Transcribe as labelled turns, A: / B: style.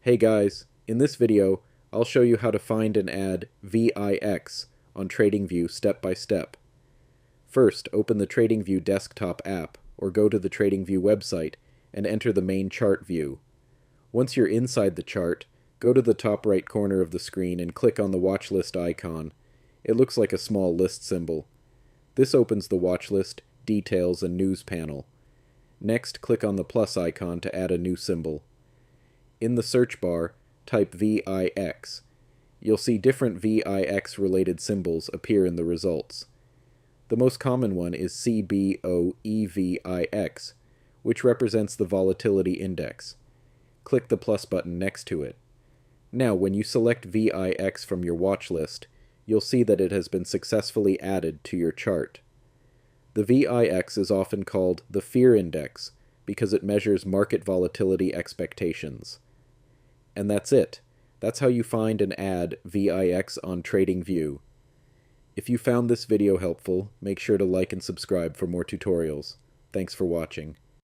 A: Hey guys, in this video, I'll show you how to find and add VIX on TradingView step by step. First, open the TradingView desktop app or go to the TradingView website and enter the main chart view. Once you're inside the chart, go to the top right corner of the screen and click on the watch list icon. It looks like a small list symbol. This opens the watch list, details, and news panel. Next, click on the plus icon to add a new symbol. In the search bar, type VIX. You'll see different VIX-related symbols appear in the results. The most common one is CBOEVIX, which represents the Volatility Index. Click the plus button next to it. Now, when you select VIX from your watch list, you'll see that it has been successfully added to your chart. The VIX is often called the Fear Index because it measures market volatility expectations. And that's it. That's how you find and add VIX on TradingView. If you found this video helpful, make sure to like and subscribe for more tutorials. Thanks for watching.